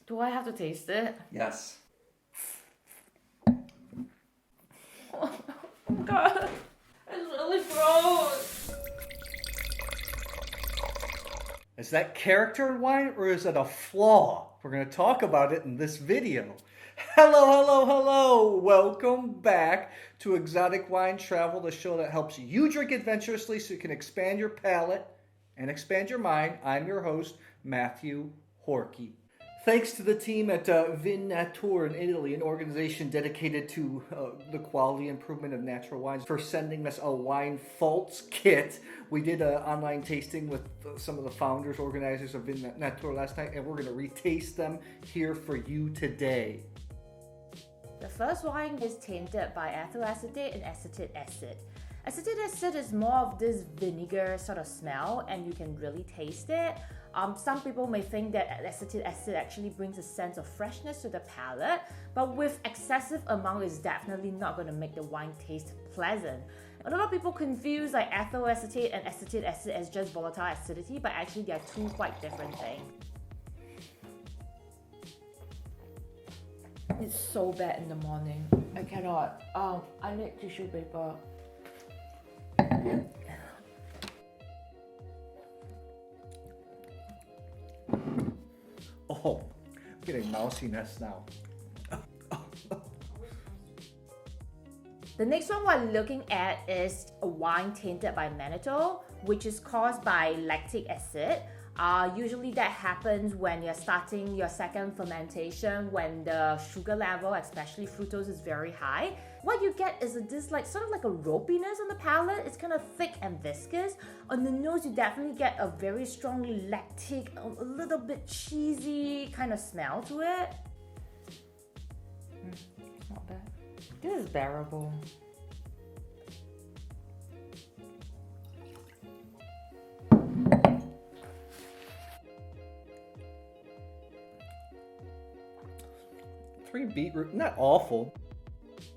Do I have to taste it? Yes. Oh God, it's really gross. Is that character in wine or is it a flaw? We're going to talk about it in this video. Hello. Welcome back to Exotic Wine Travel, the show that helps you drink adventurously so you can expand your palate and expand your mind. I'm your host, Matthew Horkey. Thanks to the team at Vinnatur in Italy, an organization dedicated to the quality improvement of natural wines, for sending us a wine faults kit. We did an online tasting with some of the founders, organizers of Vinnatur last night, and we're going to retaste them here for you today. The first wine is tainted by ethyl acetate and acetic acid. Acetic acid is more of this vinegar sort of smell, and you can really taste it. Some people may think that acetic acid actually brings a sense of freshness to the palate, but with excessive amount, it's definitely not going to make the wine taste pleasant. A lot of people confuse like ethyl acetate and acetic acid as just volatile acidity, but actually they are two quite different things. It's so bad in the morning. I cannot. I need tissue paper. Oh, I'm getting mousiness now. The next one we're looking at is a wine tainted by mannitol, which is caused by lactic acid. Usually that happens when you're starting your second fermentation, when the sugar level, especially fructose, is very high. What you get is this sort of like a ropiness on the palate. It's kind of thick and viscous. On the nose, you definitely get a very strong lactic, a little bit cheesy kind of smell to it. Not bad. This is bearable. Three beetroot, not awful.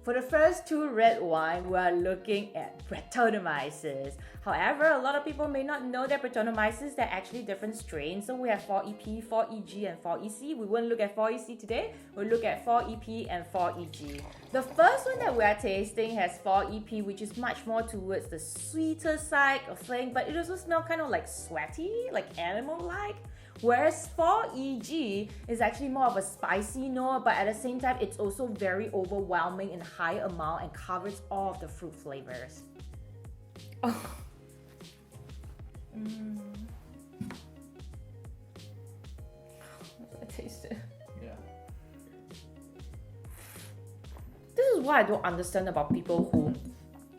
For the first two red wine, we're looking at brettanomyces. However, a lot of people may not know that brettanomyces, they're actually different strains. So we have 4EP, 4EG, and 4EC. We won't look at 4EC today. We'll look at 4EP and 4EG. The first one that we're tasting has 4EP, which is much more towards the sweeter side of thing, but it also smells kind of like sweaty, like animal-like. Whereas 4EG is actually more of a spicy note, but at the same time, it's also very overwhelming in high amount and covers all of the fruit flavors. Oh. I taste it. Yeah. This is what I don't understand about people who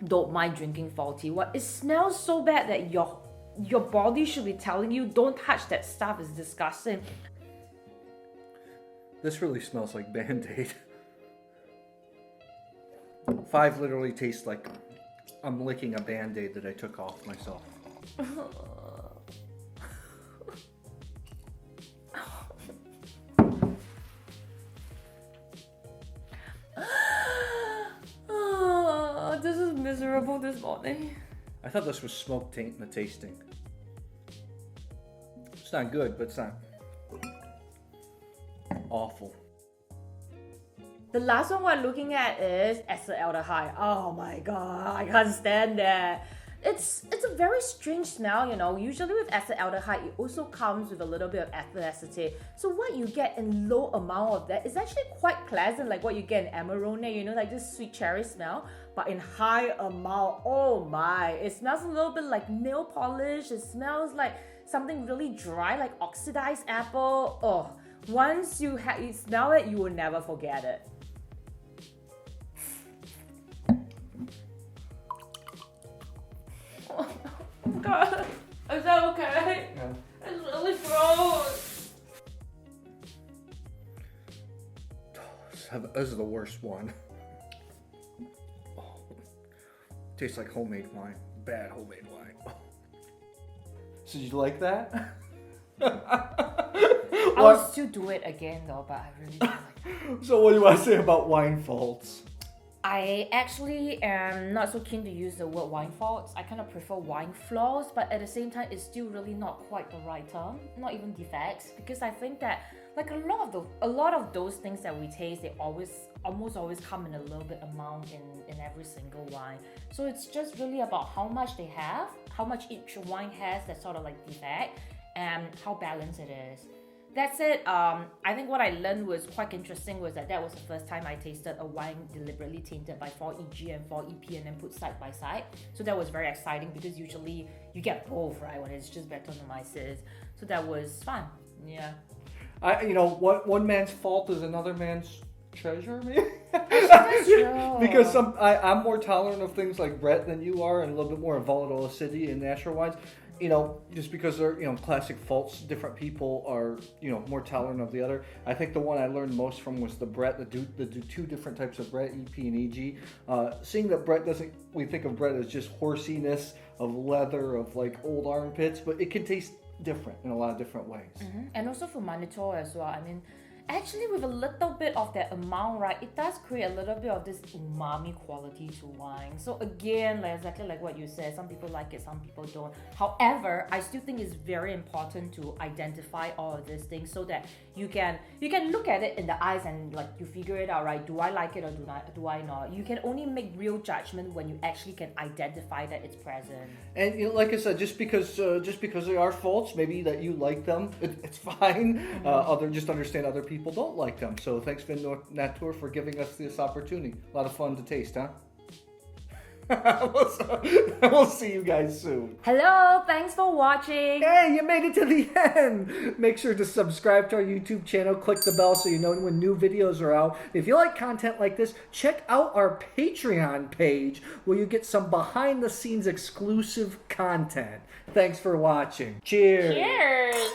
don't mind drinking faulty. What, it smells so bad that your body should be telling you, don't touch that stuff, it's disgusting. This really smells like Band-Aid. 5 literally tastes like I'm licking a Band-Aid that I took off myself. Oh, this is miserable this morning. I thought this was smoke taint in the tasting. It's not good, but it's not awful. The last one we're looking at is acetaldehyde. Oh my god, I can't stand that. It's a very strange smell, you know. Usually with acetaldehyde, it also comes with a little bit of ethyl acetate. So what you get in low amount of that is actually quite pleasant, like what you get in Amarone, you know, like this sweet cherry smell. But in high amount, oh my, it smells a little bit like nail polish. It smells like something really dry, like oxidized apple. Oh, once you smell it, you will never forget it. Oh god, is that okay? Yeah. It's really gross. This is the worst one. Tastes like homemade wine. Bad homemade wine. So you like that? I would still do it again though, but I really don't like it. So what do you want to say about wine faults? I actually am not so keen to use the word wine faults. I kind of prefer wine flaws, but at the same time, it's still really not quite the right term. Not even defects, because I think that like a lot of those things that we taste, they almost always come in a little bit amount in every single wine. So it's just really about how much they have, how much each wine has that sort of like defect, and how balanced it is. That's it. I think what I learned was quite interesting was that was the first time I tasted a wine deliberately tainted by 4EG and 4EP and then put side by side. So that was very exciting because usually you get both, right, when it's just brettanomyces. So that was fun. Yeah. What one man's fault is another man's treasure, maybe? That's true. Because I'm more tolerant of things like Brett than you are, and a little bit more volatile acidity in natural wines. Just because they're, classic faults, different people are, more tolerant of the other. I think the one I learned most from was the Brett, the two different types of Brett, EP and EG. Seeing that Brett we think of Brett as just horsiness, of leather, of like old armpits, but it can taste different in a lot of different ways. Mm-hmm. And also for MANNITOL as well. I mean, actually with a little bit of that amount, right, it does create a little bit of this umami quality to wine. So again, exactly like what you said, some people like it, some people don't. However, I still think it's very important to identify all of these things so that you can look at it in the eyes and like you figure it out, right? Do I like it or do I not? You can only make real judgment when you actually can identify that it's present. And like I said, just because they are faults, maybe that you like them, it's fine. Mm-hmm. Just understand other people don't like them. So thanks Vinnatur for giving us this opportunity. A lot of fun to taste, huh? We'll see you guys soon. Hello, thanks for watching. Hey, you made it to the end. Make sure to subscribe to our YouTube channel. Click the bell so you know when new videos are out. If you like content like this, check out our Patreon page where you get some behind the scenes exclusive content. Thanks for watching. Cheers. Cheers.